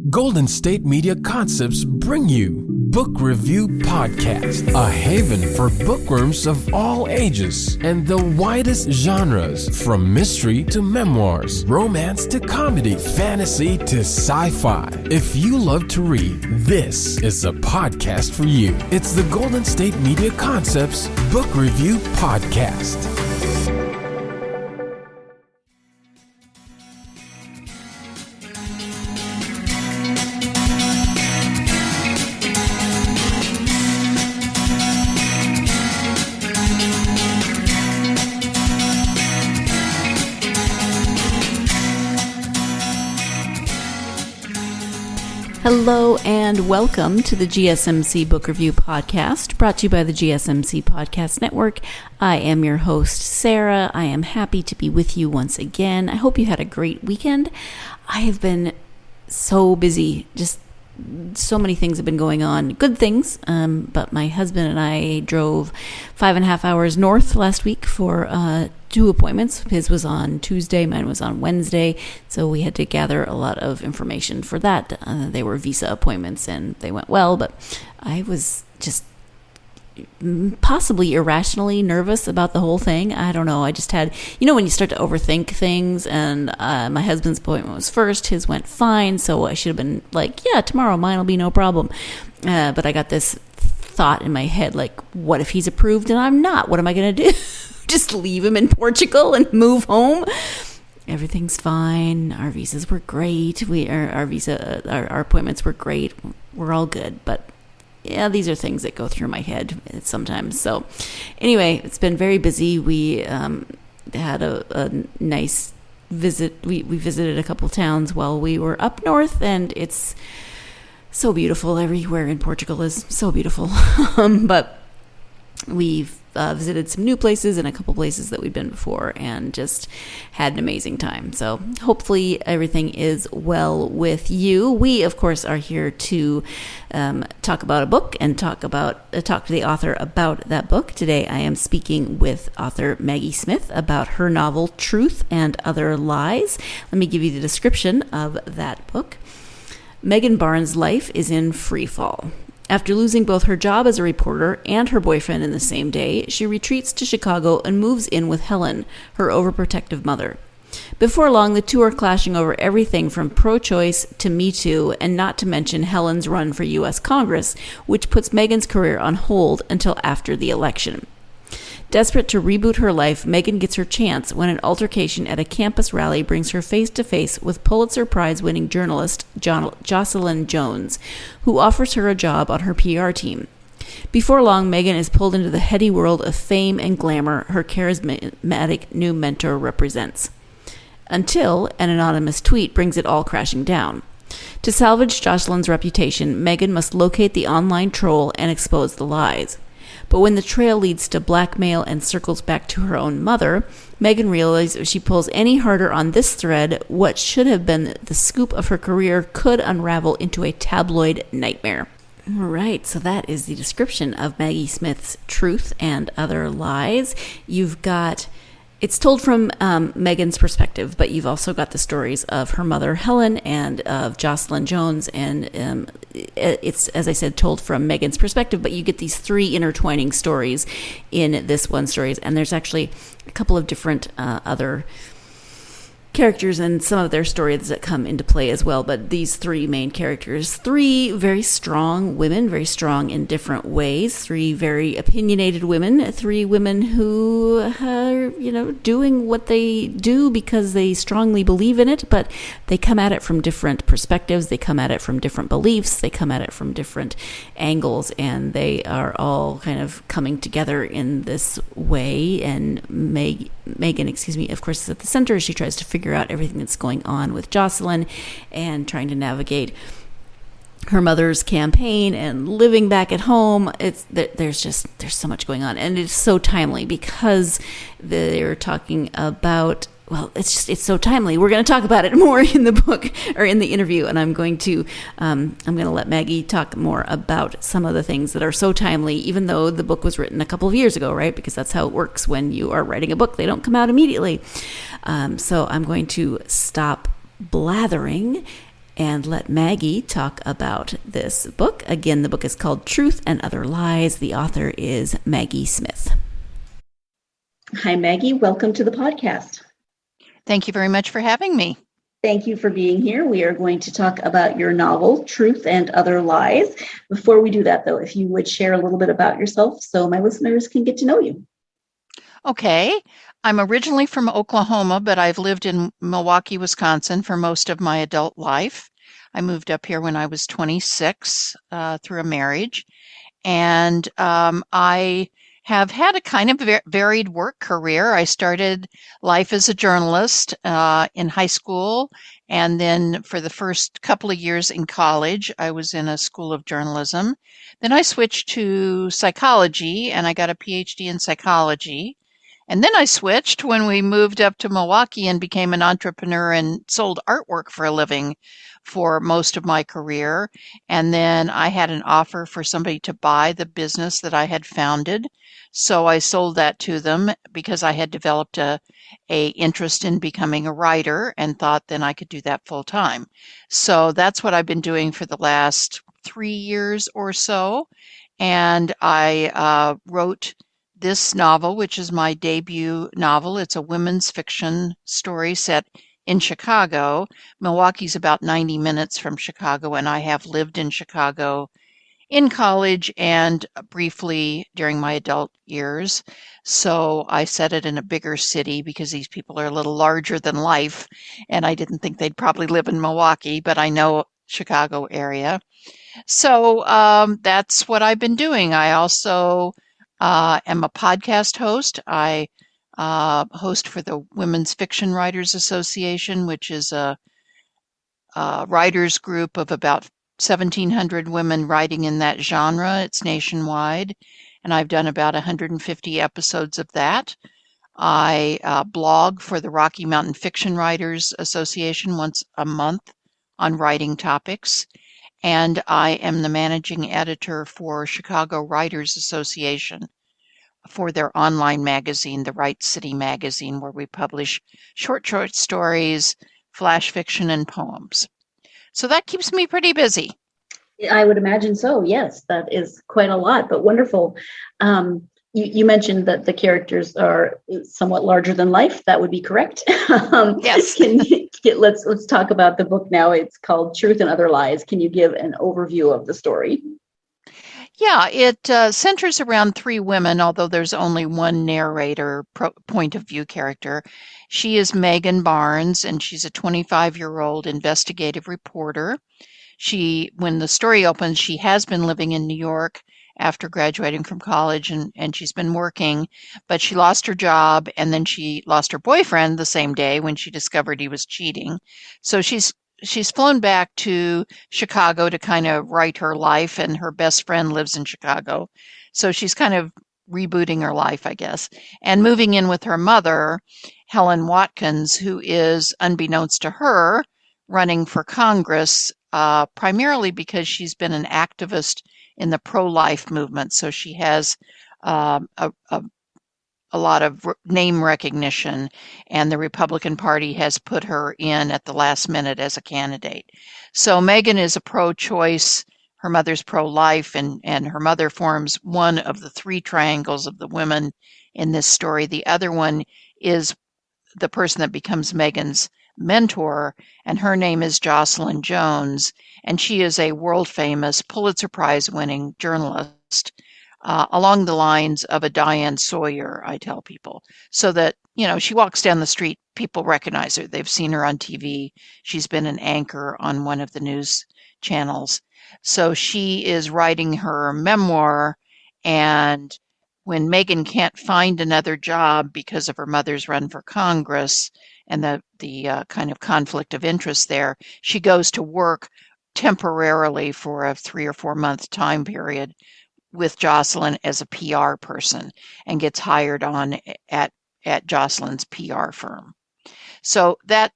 Golden State Media Concepts bring you Book Review Podcast, a haven for bookworms of all ages and the widest genres, from mystery to memoirs, romance to comedy, fantasy to sci-fi. If you love to read, this is a podcast for you. It's the Golden State Media Concepts Book Review Podcast. Hello and welcome to the GSMC Book Review Podcast, brought to you by the GSMC Podcast Network. I am your host, Sarah. I am happy to be with you once again. I hope you had a great weekend. I have been so busy, just so many things have been going on, good things, but my husband and I drove 5.5 hours north last week for two appointments. His was on Tuesday, mine was on Wednesday, so we had to gather a lot of information for that. They were visa appointments and they went well, but I was just possibly irrationally nervous about the whole thing. I don't know. I just had, when you start to overthink things, and my husband's appointment was first. His went fine, so I should have been like, yeah, tomorrow mine will be no problem. But I got this thought in my head, like, what if he's approved and I'm not? What am I going to do? Just leave him in Portugal and move home? Everything's fine. Our visas were great. Our appointments were great. We're all good, but yeah, these are things that go through my head sometimes. So anyway, it's been very busy. We had a nice visit. We visited a couple towns while we were up north, and it's so beautiful. Everywhere in Portugal is so beautiful. But we've visited some new places and a couple places that we've been before, and just had an amazing time. So hopefully everything is well with you. We, of course, are here to talk about a book and talk to the author about that book. Today I am speaking with author Maggie Smith about her novel Truth and Other Lies. Let me give you the description of that book. Megan Barnes' life is in free fall. After losing both her job as a reporter and her boyfriend in the same day, she retreats to Chicago and moves in with Helen, her overprotective mother. Before long, the two are clashing over everything from pro-choice to Me Too, and not to mention Helen's run for U.S. Congress, which puts Megan's career on hold until after the election. Desperate to reboot her life, Megan gets her chance when an altercation at a campus rally brings her face-to-face with Pulitzer Prize-winning journalist Jocelyn Jones, who offers her a job on her PR team. Before long, Megan is pulled into the heady world of fame and glamour her charismatic new mentor represents. Until an anonymous tweet brings it all crashing down. To salvage Jocelyn's reputation, Megan must locate the online troll and expose the lies. But when the trail leads to blackmail and circles back to her own mother, Megan realizes if she pulls any harder on this thread, what should have been the scoop of her career could unravel into a tabloid nightmare. All right, so that is the description of Maggie Smith's Truth and Other Lies. It's told from Megan's perspective, but you've also got the stories of her mother, Helen, and of Jocelyn Jones, and it's, as I said, told from Megan's perspective, but you get these three intertwining stories in this one story, and there's actually a couple of different other characters and some of their stories that come into play as well. But these three main characters, three very strong women, very strong in different ways, three very opinionated women, three women who are, doing what they do because they strongly believe in it, but they come at it from different perspectives, they come at it from different beliefs, they come at it from different angles, and they are all kind of coming together in this way. And Megan, of course, is at the center. She tries to figure out everything that's going on with Jocelyn and trying to navigate her mother's campaign and living back at home. There's so much going on, and it's so timely because they're talking about, well, it's so timely. We're going to talk about it more in the book or in the interview, and I'm going to let Maggie talk more about some of the things that are so timely, even though the book was written a couple of years ago, right? Because that's how it works when you are writing a book. They don't come out immediately. So I'm going to stop blathering and let Maggie talk about this book. Again, the book is called Truth and Other Lies. The author is Maggie Smith. Hi, Maggie. Welcome to the podcast. Thank you very much for having me. Thank you for being here. We are going to talk about your novel, Truth and Other Lies. Before we do that, though, if you would share a little bit about yourself so my listeners can get to know you. Okay. I'm originally from Oklahoma, but I've lived in Milwaukee, Wisconsin for most of my adult life. I moved up here when I was 26 through a marriage, and I have had a kind of varied work career. I started life as a journalist in high school, and then for the first couple of years in college, I was in a school of journalism. Then I switched to psychology, and I got a PhD in psychology. And then I switched when we moved up to Milwaukee and became an entrepreneur and sold artwork for a living for most of my career. And then I had an offer for somebody to buy the business that I had founded. So I sold that to them because I had developed a interest in becoming a writer and thought then I could do that full time. So that's what I've been doing for the last 3 years or so. And I wrote this novel, which is my debut novel. It's a women's fiction story set in Chicago. Milwaukee's about 90 minutes from Chicago, and I have lived in Chicago in college and briefly during my adult years. So I set it in a bigger city because these people are a little larger than life, and I didn't think they'd probably live in Milwaukee, but I know Chicago area. So that's what I've been doing. I also am a podcast host. I host for the Women's Fiction Writers Association, which is a writers group of about 1,700 women writing in that genre. It's nationwide, and I've done about 150 episodes of that. I blog for the Rocky Mountain Fiction Writers Association once a month on writing topics. And I am the managing editor for Chicago Writers Association for their online magazine, the Wright City Magazine, where we publish short stories, flash fiction, and poems. So that keeps me pretty busy. I would imagine so. Yes, that is quite a lot, but wonderful. You mentioned that the characters are somewhat larger than life. That would be correct. Yes. Let's talk about the book now. It's called Truth and Other Lies. Can you give an overview of the story? Yeah, it centers around 3 women, although there's only one narrator point of view character. She is Megan Barnes, and she's a 25-year-old investigative reporter. When the story opens, she has been living in New York after graduating from college, and she's been working, but she lost her job, and then she lost her boyfriend the same day when she discovered he was cheating. So she's flown back to Chicago to kind of write her life, and her best friend lives in Chicago. So she's kind of rebooting her life, I guess, and moving in with her mother, Helen Watkins, who is, unbeknownst to her, running for Congress, primarily because she's been an activist in the pro-life movement. So she has a lot of name recognition, and the Republican Party has put her in at the last minute as a candidate. So Megan is a pro-choice, her mother's pro-life, and her mother forms one of the 3 triangles of the women in this story. The other one is the person that becomes Megan's mentor, and her name is Jocelyn Jones, and she is a world-famous Pulitzer Prize-winning journalist, along the lines of a Diane Sawyer, I tell people, so that, she walks down the street, people recognize her. They've seen her on TV. She's been an anchor on one of the news channels. So she is writing her memoir, and when Megan can't find another job because of her mother's run for Congress and the kind of conflict of interest there, she goes to work temporarily for a 3 or 4 month time period with Jocelyn as a PR person and gets hired on at Jocelyn's PR firm. So that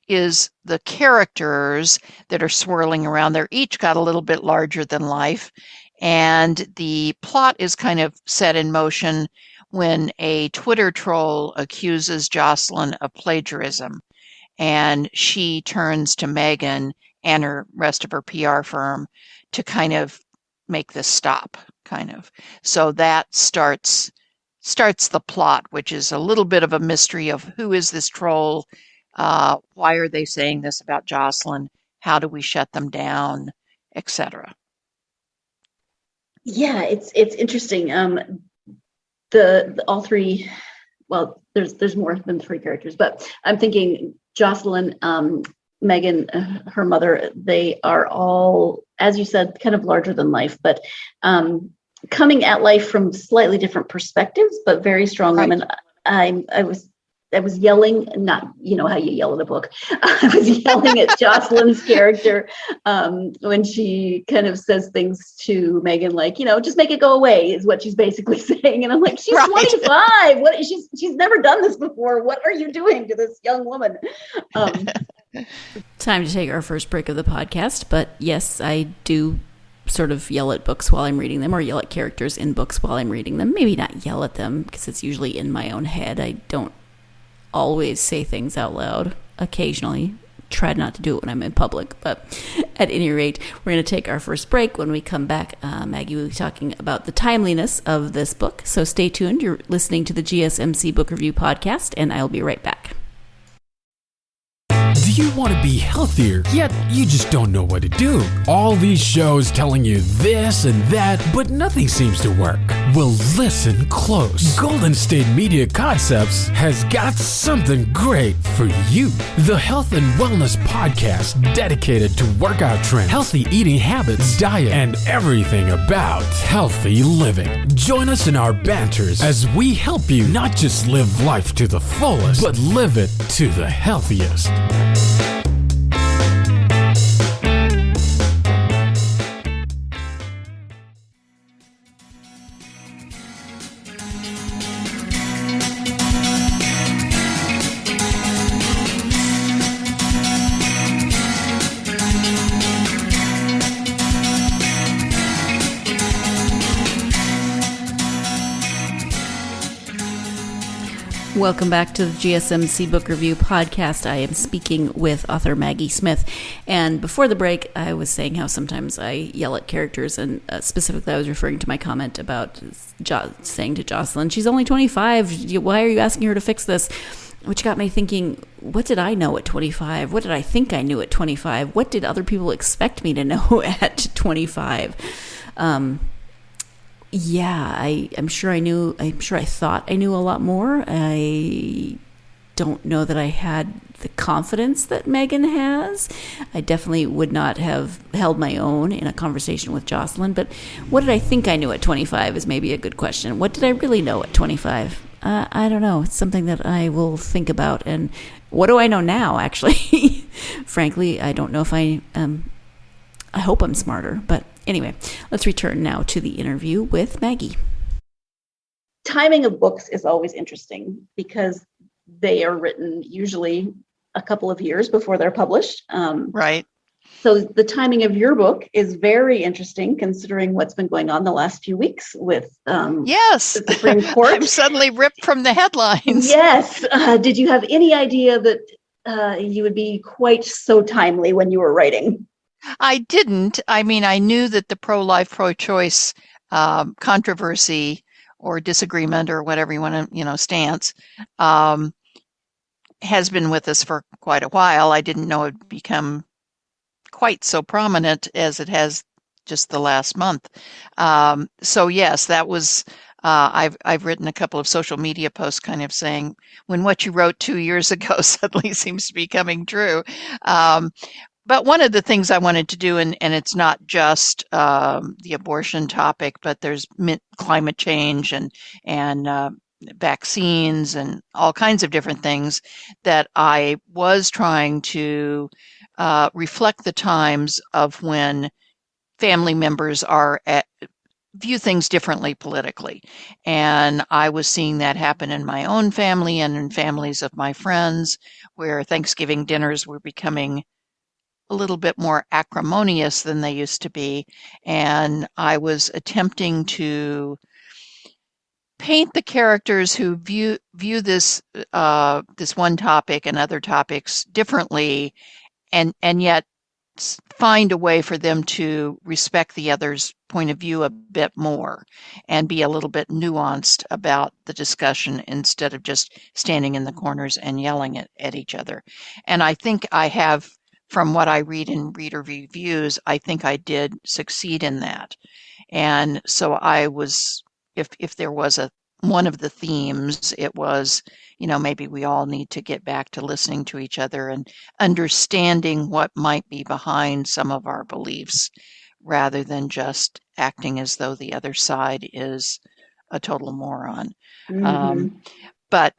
is the characters that are swirling around. They're each got a little bit larger than life. And the plot is kind of set in motion when a Twitter troll accuses Jocelyn of plagiarism. And she turns to Megan and her rest of her PR firm to kind of make this stop, kind of. So that starts the plot, which is a little bit of a mystery of who is this troll? Why are they saying this about Jocelyn? How do we shut them down, etc.? Yeah, it's interesting. The all three. Well, there's more than three characters, but I'm thinking Jocelyn, Megan, her mother. They are all, as you said, kind of larger than life, but coming at life from slightly different perspectives, but very strong Right. women. I was yelling, not, you know how you yell in a book. I was yelling at Jocelyn's character when she kind of says things to Megan, like, just make it go away is what she's basically saying. And I'm like, she's Right. 25. What? She's never done this before. What are you doing to this young woman? Time to take our first break of the podcast. But yes, I do sort of yell at books while I'm reading them, or yell at characters in books while I'm reading them. Maybe not yell at them, because it's usually in my own head. I don't always say things out loud. Occasionally. Try not to do it when I'm in public. But at any rate, we're going to take our first break. When we come back, Maggie will be talking about the timeliness of this book. So stay tuned. You're listening to the GSMC Book Review Podcast, and I'll be right back. Do you want to be healthier, yet you just don't know what to do? All these shows telling you this and that, but nothing seems to work. Well, listen close. Golden State Media Concepts has got something great for you. The Health and Wellness Podcast dedicated to workout trends, healthy eating habits, diet, and everything about healthy living. Join us in our banters as we help you not just live life to the fullest, but live it to the healthiest. Welcome back to the GSMC Book Review Podcast. I am speaking with author Maggie Smith. And before the break, I was saying how sometimes I yell at characters, and specifically I was referring to my comment about saying to Jocelyn, she's only 25. Why are you asking her to fix this? Which got me thinking, what did I know at 25? What did I think I knew at 25? What did other people expect me to know at 25? Yeah, I'm sure I thought I knew a lot more. I don't know that I had the confidence that Megan has. I definitely would not have held my own in a conversation with Jocelyn. But what did I think I knew at 25 is maybe a good question. What did I really know at 25? I don't know. It's something that I will think about. And what do I know now, actually? Frankly, I don't know if I hope I'm smarter, but anyway, let's return now to the interview with Maggie. Timing of books is always interesting because they are written usually a couple of years before they're published. Right. So the timing of your book is very interesting considering what's been going on the last few weeks with Yes. the Supreme Court. I'm suddenly ripped from the headlines. Yes. Did you have any idea that you would be quite so timely when you were writing? I didn't. I mean, I knew that the pro-life, pro-choice controversy or disagreement or whatever you want to, stance has been with us for quite a while. I didn't know it would become quite so prominent as it has just the last month. So yes, that was. I've written a couple of social media posts, kind of saying when what you wrote 2 years ago suddenly seems to be coming true. But one of the things I wanted to do, and it's not just the abortion topic, but there's climate change and vaccines and all kinds of different things that I was trying to reflect the times of when family members view things differently politically. And I was seeing that happen in my own family and in families of my friends, where Thanksgiving dinners were becoming a little bit more acrimonious than they used to be. And I was attempting to paint the characters who view this this one topic and other topics differently, and yet find a way for them to respect the other's point of view a bit more and be a little bit nuanced about the discussion instead of just standing in the corners and yelling at each other. And I think I have, from what I read in reader reviews, I think I did succeed in that. And so I was, if there was one of the themes, it was, maybe we all need to get back to listening to each other and understanding what might be behind some of our beliefs rather than just acting as though the other side is a total moron. But,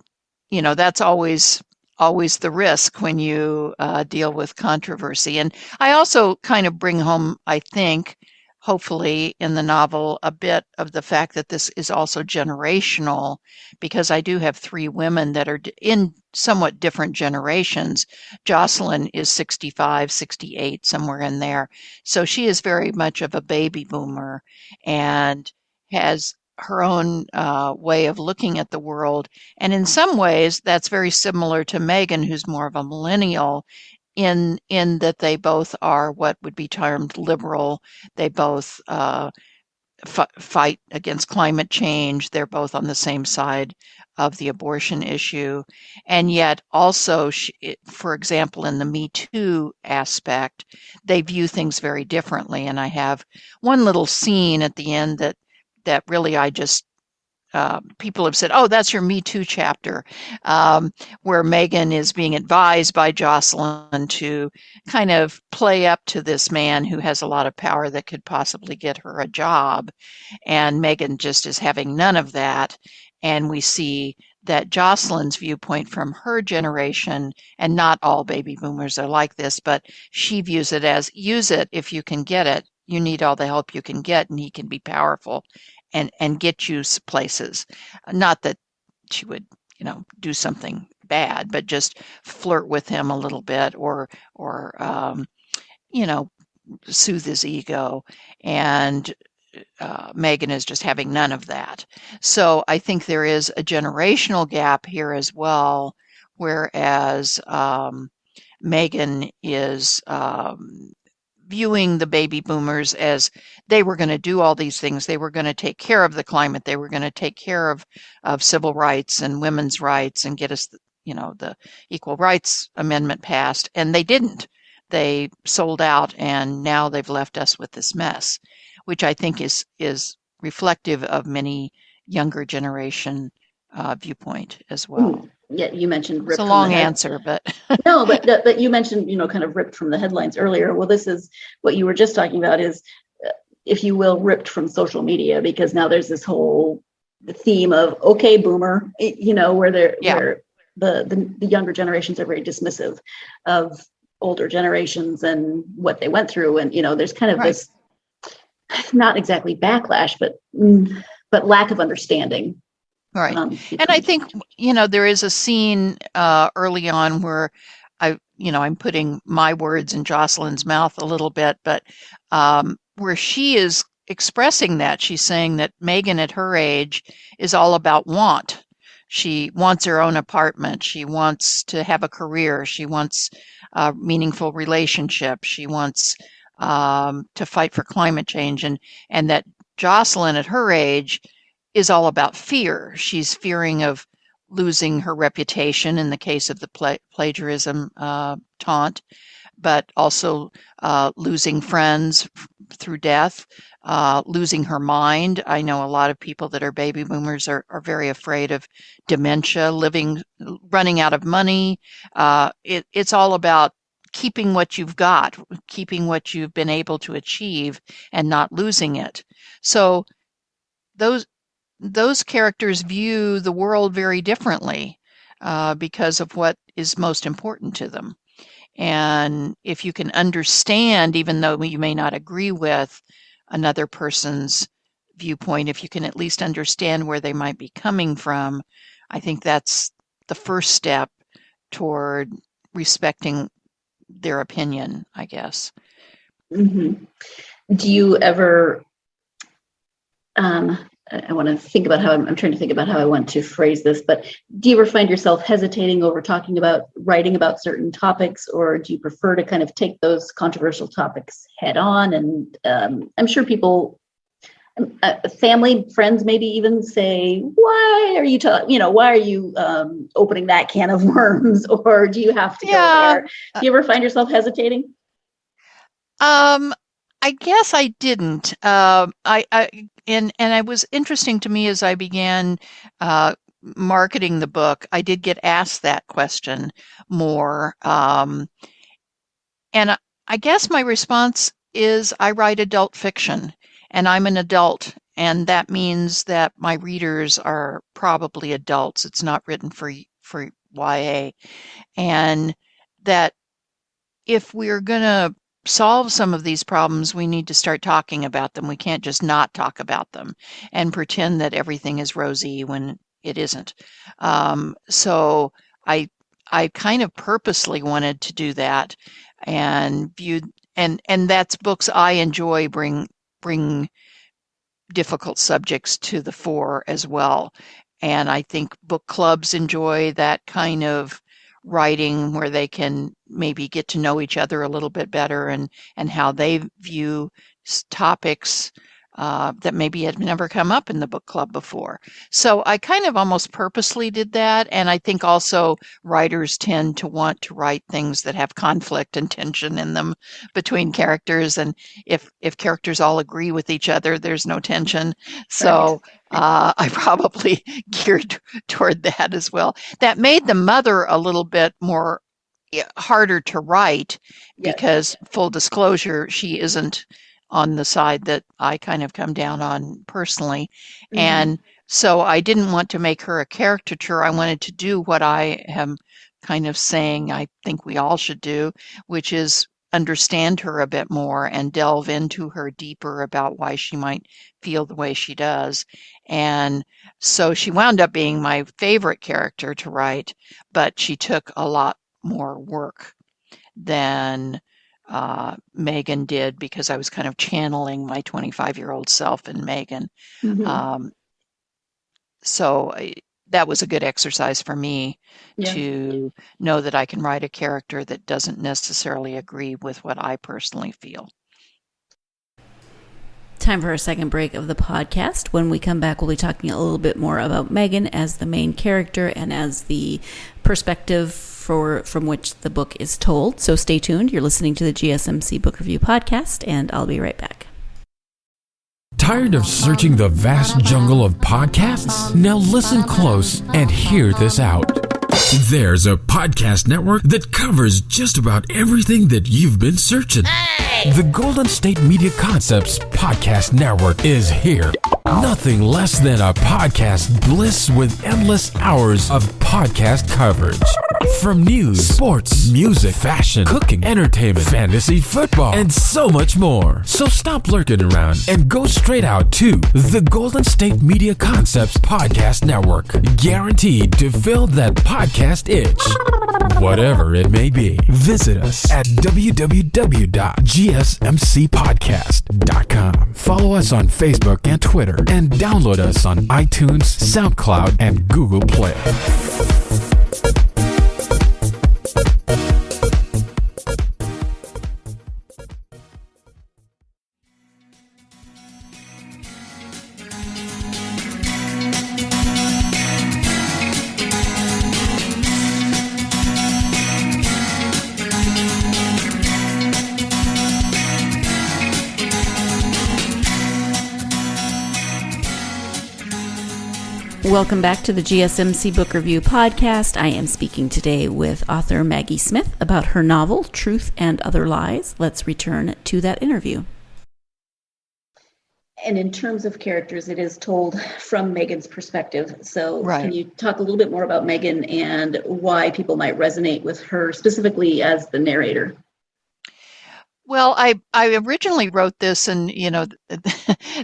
that's always the risk when you deal with controversy. And I also kind of bring home, I think, hopefully in the novel, a bit of the fact that this is also generational, because I do have 3 women that are in somewhat different generations. Jocelyn is 65, 68, somewhere in there. So she is very much of a baby boomer and has her own way of looking at the world. And in some ways, that's very similar to Megan, who's more of a millennial, in that they both are what would be termed liberal. They both fight against climate change. They're both on the same side of the abortion issue. And yet also, for example, in the Me Too aspect, they view things very differently. And I have one little scene at the end that really I just people have said, oh, that's your Me Too chapter, where Megan is being advised by Jocelyn to kind of play up to this man who has a lot of power that could possibly get her a job. And Megan just is having none of that. And we see that Jocelyn's viewpoint from her generation, and not all baby boomers are like this, but she views it as, use it if you can get it. You need all the help you can get, and he can be powerful and get you places. Not that she would, do something bad, but just flirt with him a little bit or soothe his ego. And Megan is just having none of that. So I think there is a generational gap here as well, whereas Megan is viewing the baby boomers as they were going to do all these things. They were going to take care of the climate. They were going to take care of civil rights and women's rights and get us, the Equal Rights Amendment passed. And they didn't. They sold out, and now they've left us with this mess, which I think is reflective of many younger generation viewpoint as well. Yeah, you mentioned ripped. It's a long answer, but no, but you mentioned, kind of ripped from the headlines earlier. Well, this is what you were just talking about, is, if you will, ripped from social media, because now there's this whole theme of, okay, boomer, where where the younger generations are very dismissive of older generations and what they went through, and there's kind of this, not exactly backlash, but lack of understanding. Right. And I think, there is a scene early on where I'm putting my words in Jocelyn's mouth a little bit, but where she is expressing that. She's saying that Megan at her age is all about want. She wants her own apartment. She wants to have a career. She wants a meaningful relationship. She wants to fight for climate change. And that Jocelyn at her age is all about fear. She's fearing of losing her reputation in the case of the plagiarism taunt, but also losing friends through death, losing her mind. I know a lot of people that are baby boomers are very afraid of dementia, running out of money. It's all about keeping what you've got, keeping what you've been able to achieve and not losing it. So those characters view the world very differently because of what is most important to them. And if you can understand, even though you may not agree with another person's viewpoint, if you can at least understand where they might be coming from, I think that's the first step toward respecting their opinion, I guess. Mm-hmm. Do you ever, I want to think about how I'm trying to think about how I want to phrase this, but do you ever find yourself hesitating over writing about certain topics, or do you prefer to kind of take those controversial topics head on? And I'm sure people, family, friends, maybe even say, why are you opening that can of worms? Or do you have to go there? Do you ever find yourself hesitating? I guess I didn't. And it was interesting to me as I began marketing the book. I did get asked that question more, and I guess my response is I write adult fiction, and I'm an adult, and that means that my readers are probably adults. It's not written for YA, and that if we're gonna solve some of these problems, we need to start talking about them. We can't just not talk about them and pretend that everything is rosy when it isn't. So I kind of purposely wanted to do that, and that's books I enjoy bring difficult subjects to the fore as well. And I think book clubs enjoy that kind of writing where they can maybe get to know each other a little bit better and how they view topics that maybe had never come up in the book club before. So I kind of almost purposely did that. And I think also writers tend to want to write things that have conflict and tension in them between characters. And if characters all agree with each other, there's no tension. So I probably geared toward that as well. That made the mother a little bit more harder to write because, full disclosure, she isn't on the side that I kind of come down on personally. Mm-hmm. And so I didn't want to make her a caricature. I wanted to do what I am kind of saying I think we all should do, which is understand her a bit more and delve into her deeper about why she might feel the way she does. And so she wound up being my favorite character to write, but she took a lot more work than Megan did, because I was kind of channeling my 25-year-old self in Megan. Mm-hmm. So that was a good exercise for me to know that I can write a character that doesn't necessarily agree with what I personally feel. Time for our second break of the podcast. When we come back, we'll be talking a little bit more about Megan as the main character and as the perspective from which the book is told. So stay tuned. You're listening to the GSMC Book Review Podcast, and I'll be right back. Tired of searching the vast jungle of podcasts? Now listen close and hear this out. There's a podcast network that covers just about everything that you've been searching. Hey! The Golden State Media Concepts Podcast Network is here. Nothing less than a podcast bliss with endless hours of podcast coverage. From news, sports, music, fashion, cooking, entertainment, fantasy, football, and so much more. So stop lurking around and go straight out to the Golden State Media Concepts Podcast Network. Guaranteed to fill that podcast itch. Whatever it may be. Visit us at www.gsmcpodcast.com. Follow us on Facebook and Twitter, and download us on iTunes, SoundCloud, and Google Play. Welcome back to the GSMC Book Review Podcast. I am speaking today with author Maggie Smith about her novel, Truth and Other Lies. Let's return to that interview. And in terms of characters, it is told from Megan's perspective. So Can you talk a little bit more about Megan and why people might resonate with her specifically as the narrator? Well, I originally wrote this, and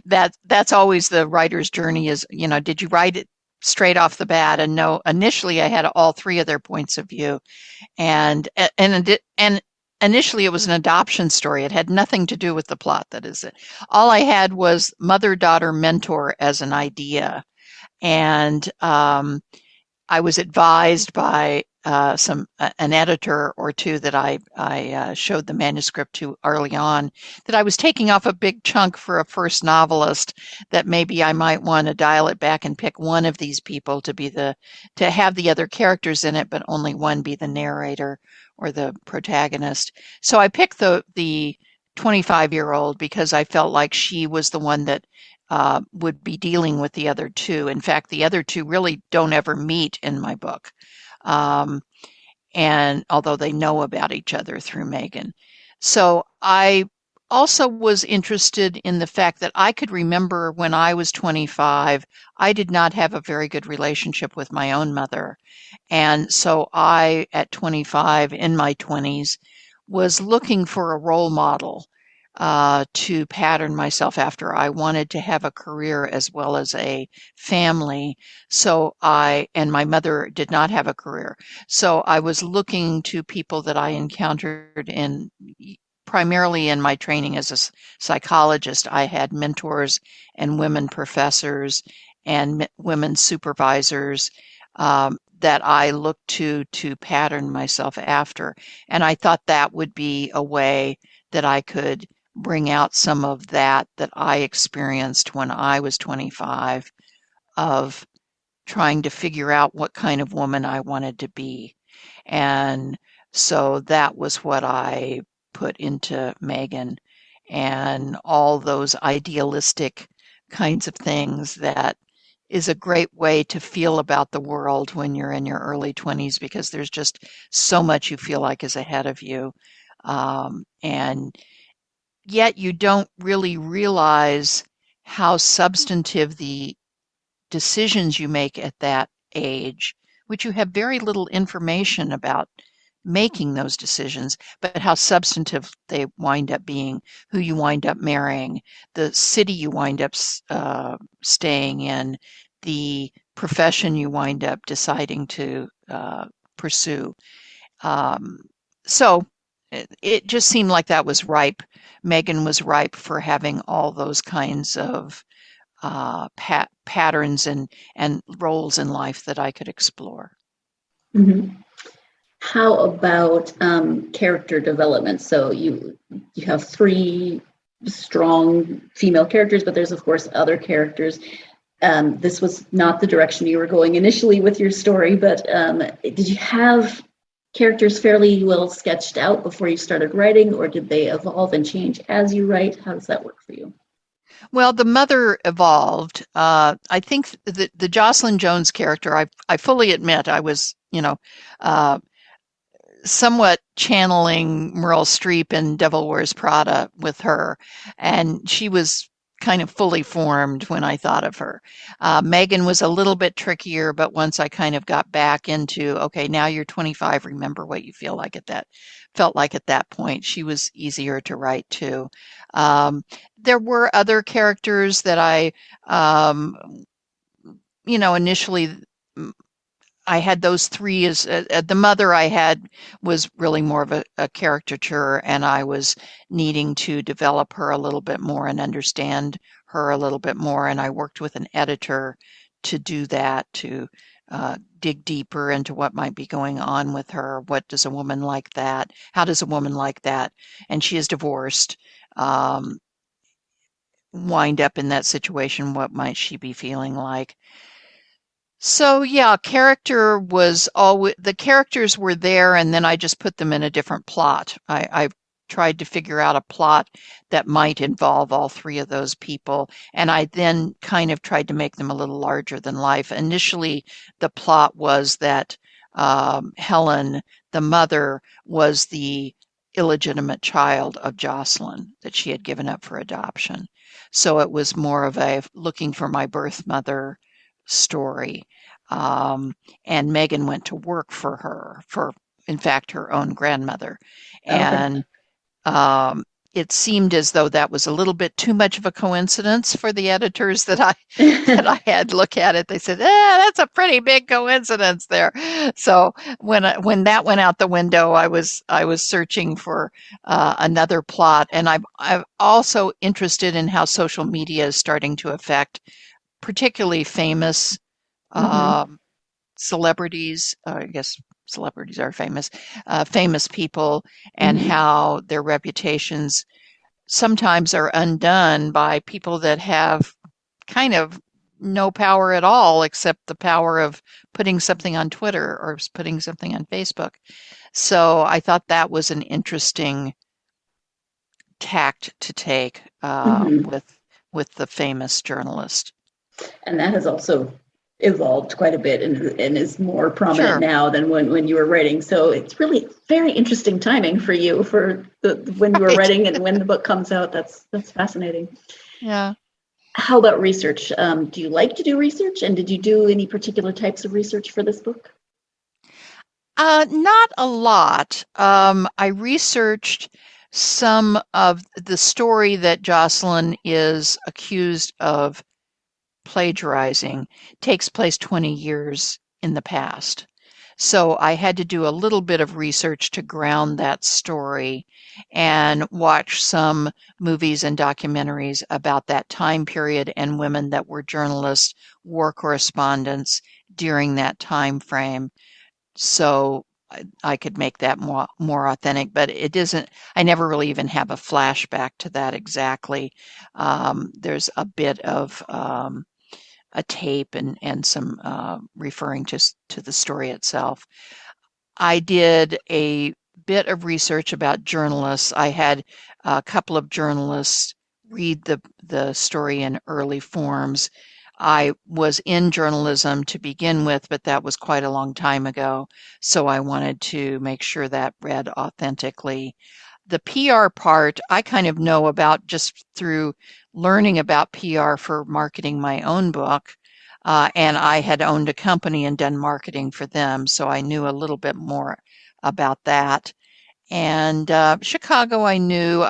that's always the writer's journey is, did you write it straight off the bat? And no, initially I had all three of their points of view, and initially it was an adoption story. It had nothing to do with the plot. That is it. All I had was mother-daughter mentor as an idea. And I was advised by an editor or two that I showed the manuscript to early on that I was taking off a big chunk for a first novelist, that maybe I might want to dial it back and pick one of these people to have the other characters in it, but only one be the narrator or the protagonist. So I picked the 25-year-old because I felt like she was the one that would be dealing with the other two. In fact, the other two really don't ever meet in my book. And although they know about each other through Megan. So I also was interested in the fact that I could remember when I was 25, I did not have a very good relationship with my own mother. And so I, at 25, in my 20s, was looking for a role model to pattern myself after. I wanted to have a career as well as a family. And my mother did not have a career. So I was looking to people that I encountered primarily in my training as a psychologist. I had mentors and women professors and women supervisors that I looked to pattern myself after. And I thought that would be a way that I could bring out some of that I experienced when I was 25, of trying to figure out what kind of woman I wanted to be. And so that was what I put into Megan, and all those idealistic kinds of things that is a great way to feel about the world when you're in your early 20s, because there's just so much you feel like is ahead of you. And yet you don't really realize how substantive the decisions you make at that age, which you have very little information about making those decisions, but how substantive they wind up being, who you wind up marrying, the city you wind up staying in, the profession you wind up deciding to pursue. So it just seemed like that was ripe. Megan was ripe for having all those kinds of patterns and roles in life that I could explore. Mm-hmm. How about character development? So you have 3 strong female characters, but there's of course other characters. This was not the direction you were going initially with your story, but did you have characters fairly well sketched out before you started writing, or did they evolve and change as you write? How does that work for you? Well, the mother evolved. I think the Jocelyn Jones character, I fully admit I was, somewhat channeling Meryl Streep in Devil Wears Prada with her, and she was kind of fully formed when I thought of her. Megan was a little bit trickier, but once I kind of got back into, okay, now you're 25, remember what you felt like at that point, she was easier to write too. There were other characters that I, initially I had those 3 as the mother I had was really more of a caricature, and I was needing to develop her a little bit more and understand her a little bit more. And I worked with an editor to do that, to dig deeper into what might be going on with her. What does a woman like that? How does a woman like that? And she is divorced. Wind up in that situation. What might she be feeling like? So yeah, the characters were there, and then I just put them in a different plot. I tried to figure out a plot that might involve all 3 of those people, and I then kind of tried to make them a little larger than life. Initially, the plot was that Helen, the mother, was the illegitimate child of Jocelyn that she had given up for adoption. So it was more of a looking for my birth mother story. And Megan went to work for her, in fact, her own grandmother. Okay. And it seemed as though that was a little bit too much of a coincidence for the editors that I had look at it. They said, that's a pretty big coincidence there. So when that went out the window, I was searching for another plot, and I'm also interested in how social media is starting to affect particularly famous celebrities. I guess celebrities are famous, famous people, and how their reputations sometimes are undone by people that have kind of no power at all except the power of putting something on Twitter or putting something on Facebook. So I thought that was an interesting tact to take with the famous journalist. And that has also evolved quite a bit and is more prominent Sure. now than when you were writing. So it's really very interesting timing for you for when you were writing and when the book comes out. That's fascinating. Yeah. How about research? Do you like to do research? And did you do any particular types of research for this book? Not a lot. I researched some of the story that Jocelyn is accused of plagiarizing takes place 20 years in the past. So I had to do a little bit of research to ground that story and watch some movies and documentaries about that time period and women that were journalists, war correspondents during that time frame. So I could make that more authentic, but it isn't. I never really even have a flashback to that exactly. There's a bit of a tape and some referring to the story itself. I did a bit of research about journalists. I had a couple of journalists read the story in early forms. I was in journalism to begin with, but that was quite a long time ago, so I wanted to make sure that read authentically. The PR part, I kind of know about just through learning about PR for marketing my own book. And I had owned a company and done marketing for them, so I knew a little bit more about that. And Chicago, I knew.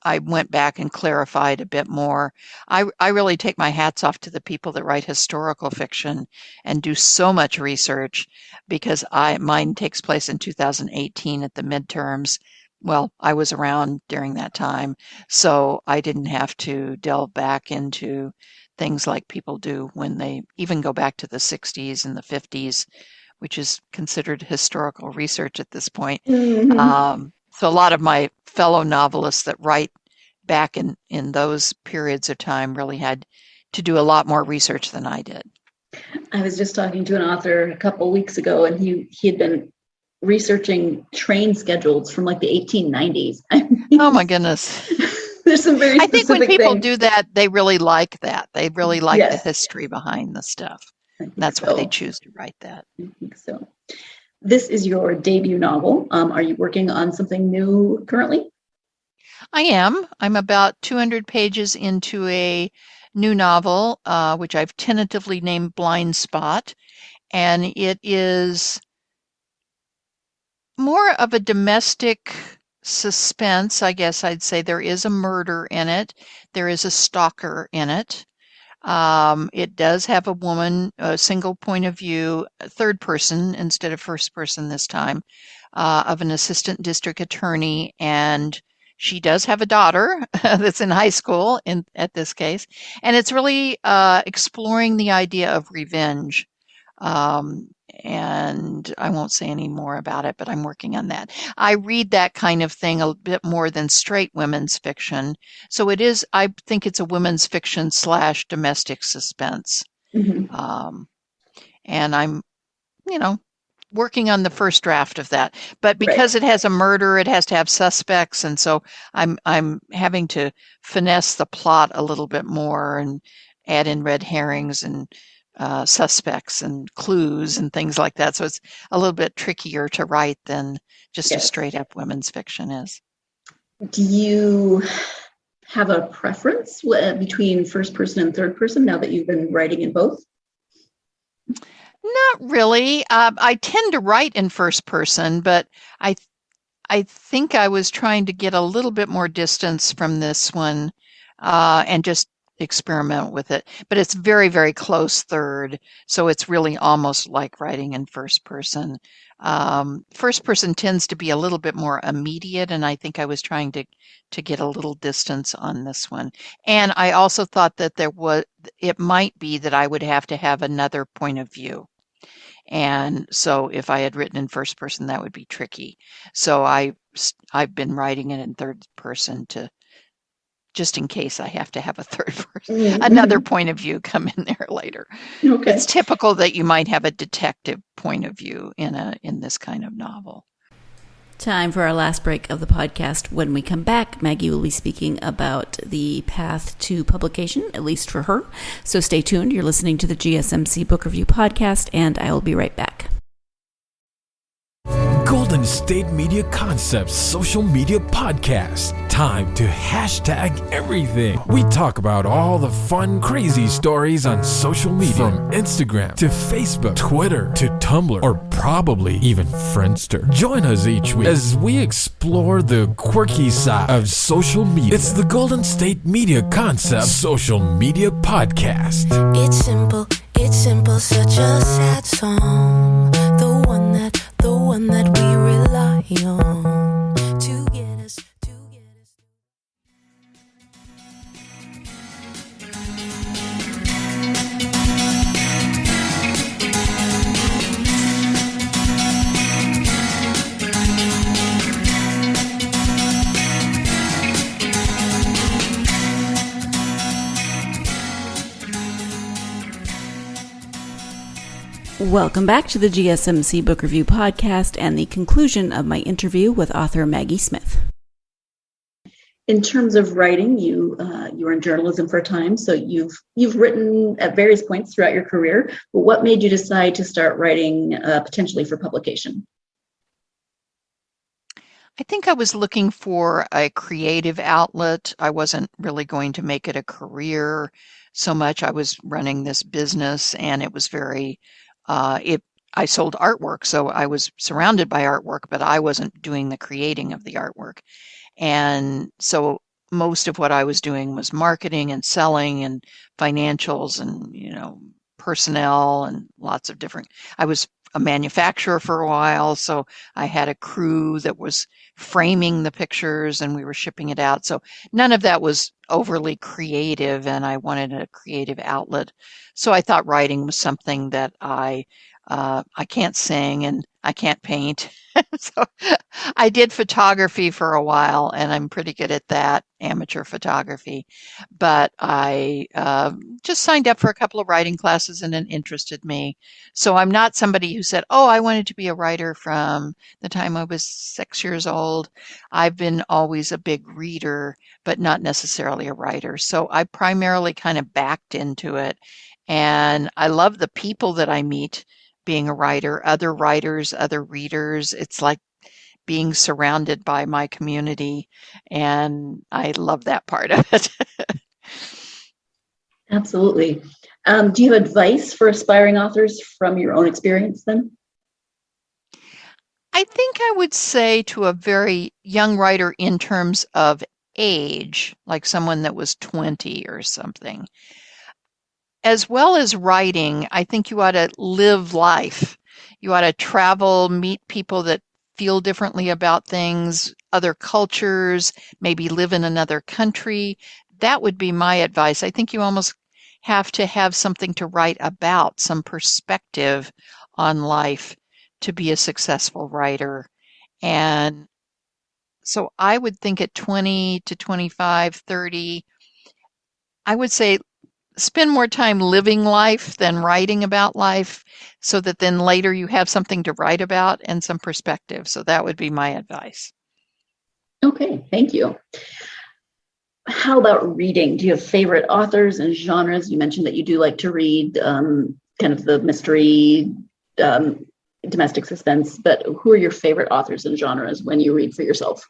I went back and clarified a bit more. I really take my hats off to the people that write historical fiction and do so much research because mine takes place in 2018 at the midterms. Well, I was around during that time, so I didn't have to delve back into things like people do when they even go back to the 60s and the 50s, which is considered historical research at this point. So a lot of my fellow novelists that write back in those periods of time really had to do a lot more research than I did. I was just talking to an author a couple weeks ago, and he had been researching train schedules from like the 1890s. Oh my goodness. There's some very specific I think when people things. do that, they really like that. They really like the history behind the stuff. That's why they choose to write that. I think so. This is your debut novel. Are you working on something new currently? I am. I'm about 200 pages into a new novel, which I've tentatively named Blind Spot. And it is more of a domestic suspense, I guess I'd say. There is a murder in it. There is a stalker in it. It does have a woman, a single point of view, third person instead of first person this time, of an assistant district attorney, and she does have a daughter that's in high school at this case, and it's really exploring the idea of revenge. And I won't say any more about it, but I'm working on that. I read that kind of thing a bit more than straight women's fiction. So it is, I think it's a women's fiction / domestic suspense. And I'm, working on the first draft of that. But because it has a murder, it has to have suspects. And so I'm having to finesse the plot a little bit more and add in red herrings and suspects and clues and things like that. So it's a little bit trickier to write than just a straight up women's fiction is. Do you have a preference between first person and third person now that you've been writing in both? Not really. I tend to write in first person, but I think I was trying to get a little bit more distance from this one and just experiment with it. But it's very, very close third. So it's really almost like writing in first person. First person tends to be a little bit more immediate, and I think I was trying to get a little distance on this one. And I also thought that it might be that I would have to have another point of view. And so if I had written in first person, that would be tricky. So I've been writing it in third person just in case I have to have a third person, another point of view come in there later. Okay. It's typical that you might have a detective point of view in this kind of novel. Time for our last break of the podcast. When we come back, Maggie will be speaking about the path to publication, at least for her. So stay tuned. You're listening to the GSMC Book Review Podcast, and I will be right back. Golden State Media Concepts Social Media Podcast. Time to hashtag everything. We talk about all the fun, crazy stories on social media. From Instagram to Facebook, Twitter to Tumblr, or probably even Friendster. Join us each week as we explore the quirky side of social media. It's the Golden State Media Concepts Social Media Podcast. It's simple, such a sad song. The one that we rely on to get us. Welcome back to the GSMC Book Review Podcast and the conclusion of my interview with author Maggie Smith. In terms of writing, you were in journalism for a time, so you've written at various points throughout your career. But what made you decide to start writing potentially for publication? I think I was looking for a creative outlet. I wasn't really going to make it a career so much. I was running this business, and it was very I sold artwork, so I was surrounded by artwork, but I wasn't doing the creating of the artwork. And so most of what I was doing was marketing and selling and financials and, personnel and lots of different. I was a manufacturer for a while, so I had a crew that was framing the pictures and we were shipping it out. So none of that was overly creative, and I wanted a creative outlet. So I thought writing was something that I can't sing and I can't paint. So I did photography for a while, and I'm pretty good at that, amateur photography. But I just signed up for a couple of writing classes, and it interested me. So I'm not somebody who said, oh, I wanted to be a writer from the time I was 6 years old. I've been always a big reader, but not necessarily a writer. So I primarily kind of backed into it. And I love the people that I meet being a writer, other writers, other readers. It's like being surrounded by my community, and I love that part of it. Absolutely. Do you have advice for aspiring authors from your own experience then? I think I would say to a very young writer in terms of age, like someone that was 20 or something, as well as writing, I think you ought to live life. You ought to travel, meet people that feel differently about things, other cultures, maybe live in another country. That would be my advice. I think you almost have to have something to write about, some perspective on life to be a successful writer. And so I would think at 20 to 25, 30, I would say spend more time living life than writing about life, so that then later you have something to write about and some perspective. So that would be my advice. Okay, thank you. How about reading? Do you have favorite authors and genres? You mentioned that you do like to read kind of the mystery, domestic suspense, but who are your favorite authors and genres when you read for yourself?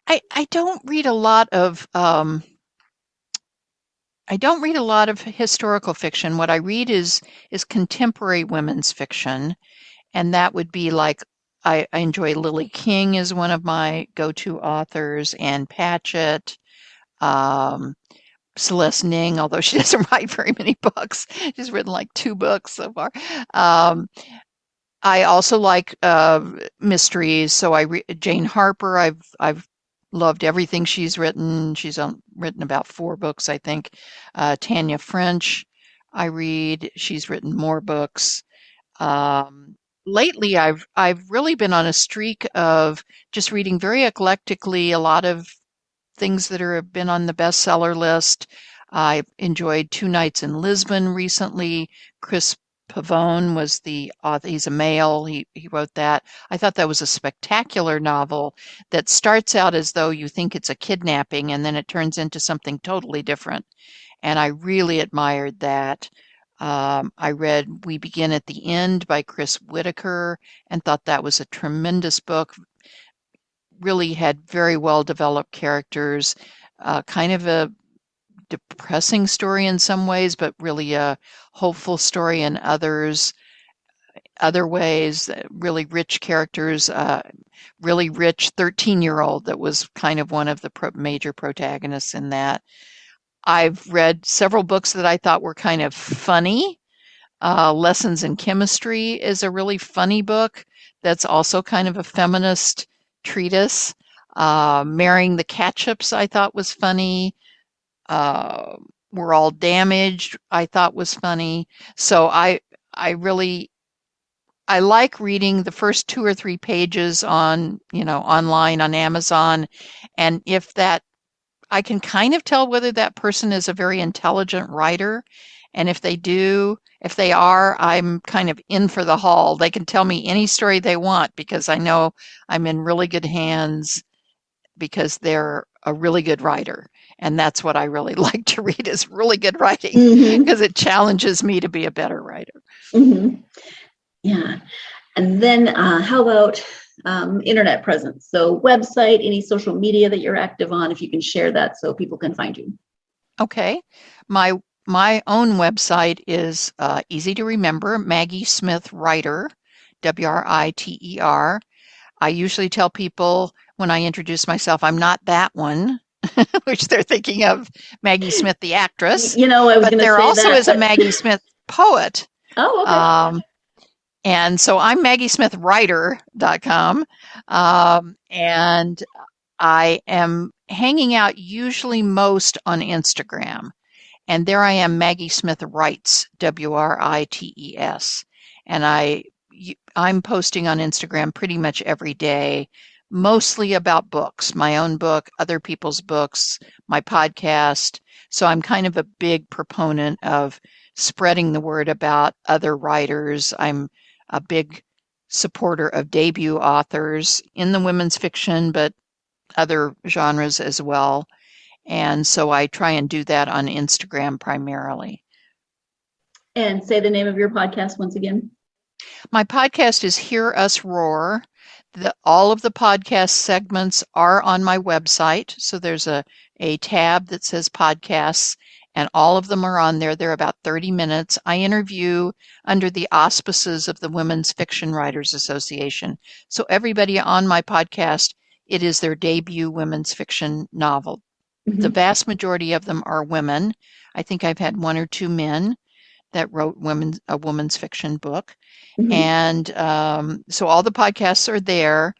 I don't read a lot of historical fiction. What I read is contemporary women's fiction, and that would be like I enjoy Lily King as one of my go-to authors, Ann Patchett, um, Celeste Ning, although she doesn't write very many books. She's written like 2 books so far. I also like mysteries, so Jane Harper. I've loved everything she's written. She's written about 4 books, I think. Tanya French, I read. She's written more books. Lately, I've really been on a streak of just reading very eclectically, a lot of things that have been on the bestseller list. I enjoyed Two Nights in Lisbon recently. Chris Pavone was the author. He's a male. He wrote that. I thought that was a spectacular novel that starts out as though you think it's a kidnapping and then it turns into something totally different. And I really admired that. I read We Begin at the End by Chris Whitaker and thought that was a tremendous book. Really had very well developed characters, kind of a depressing story in some ways, but really a hopeful story in other ways, really rich characters, really rich 13-year-old that was kind of one of the major protagonists in that. I've read several books that I thought were kind of funny. Lessons in Chemistry is a really funny book that's also kind of a feminist treatise. Marrying the Ketchups I thought was funny. We're All Damaged I thought was funny. So I like reading the first 2 or 3 pages on, online on Amazon, and if that I can kind of tell whether that person is a very intelligent writer. And if they are, I'm kind of in for the haul. They can tell me any story they want because I know I'm in really good hands because they're a really good writer. And that's what I really like to read is really good writing because it challenges me to be a better writer. Yeah. And then how about internet presence? So website, any social media that you're active on, if you can share that so people can find you. Okay. My own website is easy to remember, Maggie Smith Writer, WRITER. I usually tell people when I introduce myself, I'm not that one, which they're thinking of Maggie Smith, the actress. I was going to say there also that, is a Maggie Smith poet. Oh, okay. And so I'm MaggieSmithWriter.com. And I am hanging out usually most on Instagram. And there I am, Maggie Smith Writes, WRITES. And I'm posting on Instagram pretty much every day, mostly about books, my own book, other people's books, my podcast. So I'm kind of a big proponent of spreading the word about other writers. I'm a big supporter of debut authors in the women's fiction, but other genres as well. And so I try and do that on Instagram primarily. And say the name of your podcast once again. My podcast is Hear Us Roar. All of the podcast segments are on my website. So there's a tab that says podcasts, and all of them are on there. They're about 30 minutes. I interview under the auspices of the Women's Fiction Writers Association. So everybody on my podcast, it is their debut women's fiction novel. The vast majority of them are women. I think I've had 1 or 2 men that wrote a woman's fiction book. And so all the podcasts are there,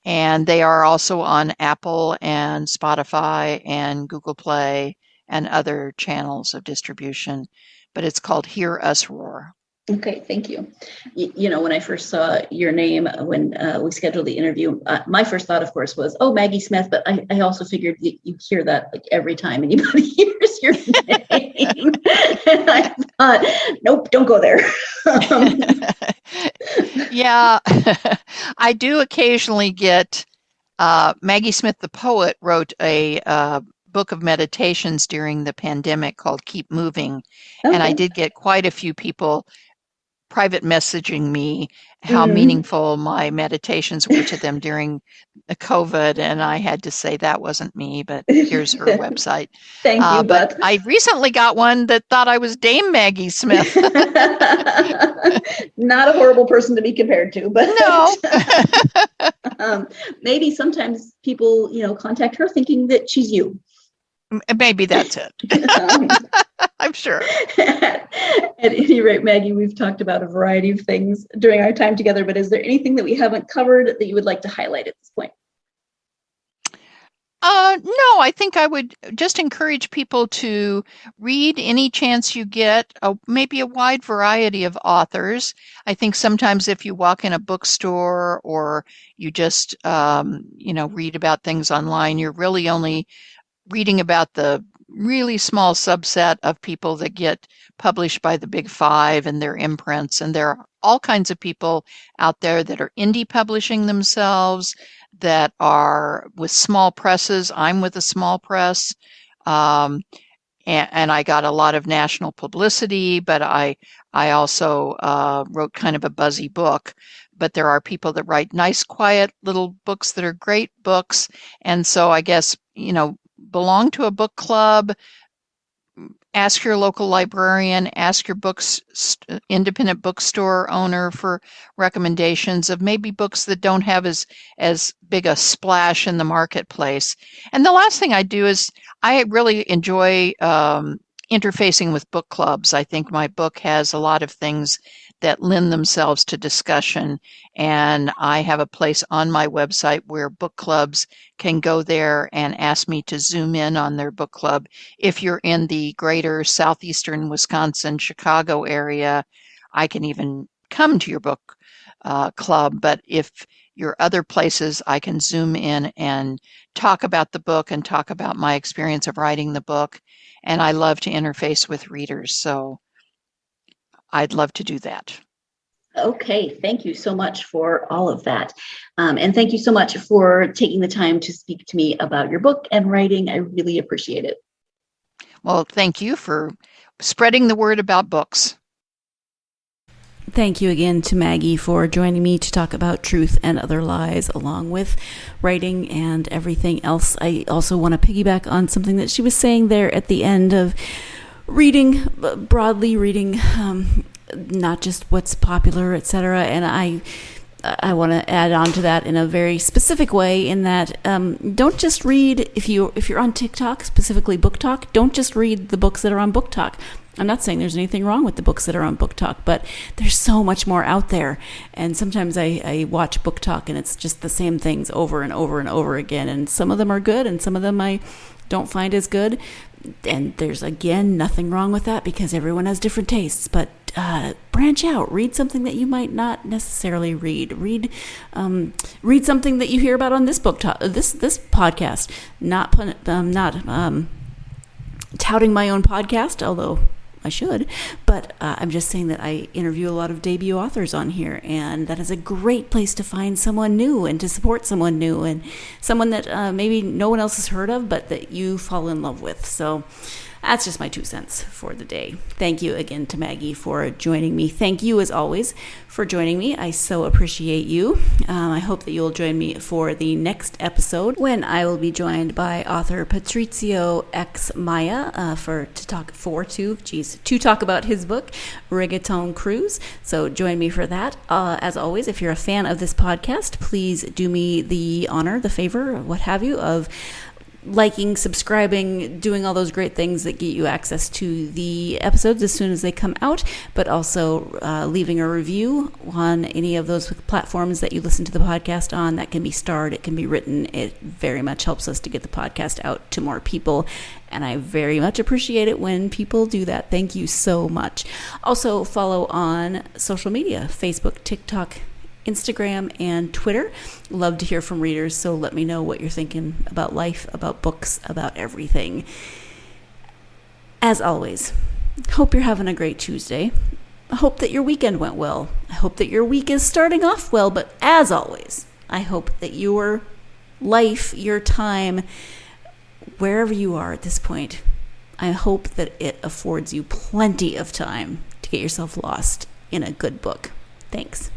and they are also on Apple and Spotify and Google Play and other channels of distribution. But it's called Hear Us Roar. Okay, thank you. When I first saw your name, when we scheduled the interview, my first thought, of course, was, oh, Maggie Smith. But I also figured you hear that like every time anybody hears your name. And I thought, nope, don't go there. Yeah, I do occasionally get, Maggie Smith, the poet, wrote a book of meditations during the pandemic called Keep Moving. Okay. And I did get quite a few people private messaging me how meaningful my meditations were to them during COVID, and I had to say that wasn't me, but here's her website. Thank you, But Beth. I recently got one that thought I was Dame Maggie Smith. Not a horrible person to be compared to, but No. Maybe sometimes people, contact her thinking that she's you. Maybe that's it. I'm sure. At any rate, Maggie, we've talked about a variety of things during our time together, but is there anything that we haven't covered that you would like to highlight at this point? No, I think I would just encourage people to read any chance you get, maybe a wide variety of authors. I think sometimes if you walk in a bookstore or you just, read about things online, you're really only reading about the really small subset of people that get published by the big five and their imprints. And there are all kinds of people out there that are indie publishing themselves, that are with small presses. I'm with a small press. And I got a lot of national publicity, but I also wrote kind of a buzzy book. But there are people that write nice, quiet little books that are great books. And so I guess, belong to a book club, ask your local librarian, ask your independent bookstore owner for recommendations of maybe books that don't have as big a splash in the marketplace. And the last thing I do is I really enjoy interfacing with book clubs. I think my book has a lot of things that lend themselves to discussion. And I have a place on my website where book clubs can go there and ask me to zoom in on their book club. If you're in the greater southeastern Wisconsin, Chicago area, I can even come to your book club. But if you're other places, I can zoom in and talk about the book and talk about my experience of writing the book. And I love to interface with readers. So I'd love to do that. Okay, thank you so much for all of that. And thank you so much for taking the time to speak to me about your book and writing. I really appreciate it. Well, thank you for spreading the word about books. Thank you again to Maggie for joining me to talk about Truth and Other Lies, along with writing and everything else. I also want to piggyback on something that she was saying there at the end of reading, broadly reading, not just what's popular, etc. And I want to add on to that in a very specific way, in that don't just read, if you're on TikTok, specifically Book Talk, don't just read the books that are on Book Talk. I'm not saying there's anything wrong with the books that are on Book Talk, but there's so much more out there. And sometimes I watch Book Talk and it's just the same things over and over and over again. And some of them are good and some of them I don't find as good. And there's, again, nothing wrong with that because everyone has different tastes. But branch out. Read something that you might not necessarily read. Read something that you hear about on this this podcast. Not touting my own podcast, although I should, but I'm just saying that I interview a lot of debut authors on here, and that is a great place to find someone new and to support someone new and someone that maybe no one else has heard of, but that you fall in love with. So that's just my 2 cents for the day. Thank you again to Maggie for joining me. Thank you, as always, for joining me. I so appreciate you. I hope that you'll join me for the next episode, when I will be joined by author Patrizio X Maya to talk about his book, Reggaeton Cruise. So join me for that. As always, if you're a fan of this podcast, please do me the honor, the favor, what have you, of liking, subscribing, doing all those great things that get you access to the episodes as soon as they come out, but also leaving a review on any of those platforms that you listen to the podcast on. That can be starred, it can be written. It very much helps us to get the podcast out to more people, and I very much appreciate it when people do that. Thank you so much. Also, follow on social media, Facebook, TikTok, Instagram, and Twitter. Love to hear from readers, so let me know what you're thinking about life, about books, about everything. As always, hope you're having a great Tuesday. I hope that your weekend went well. I hope that your week is starting off well, but as always, I hope that your life, your time, wherever you are at this point, I hope that it affords you plenty of time to get yourself lost in a good book. Thanks.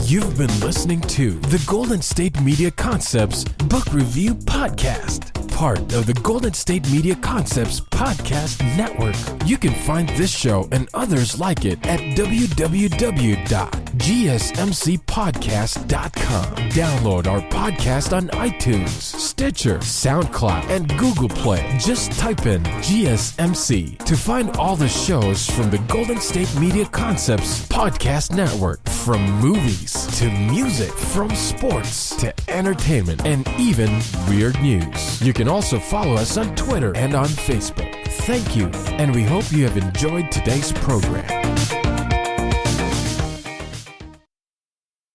You've been listening to the Golden State Media Concepts Book Review Podcast, part of the Golden State Media Concepts Podcast Network. You can find this show and others like it at www.gsmcpodcast.com. Download our podcast on iTunes, Stitcher, SoundCloud, and Google Play. Just type in GSMC to find all the shows from the Golden State Media Concepts Podcast Network, from movies to music, from sports to entertainment, and even weird news. You can also follow us on Twitter and on Facebook. Thank you, and we hope you have enjoyed today's program.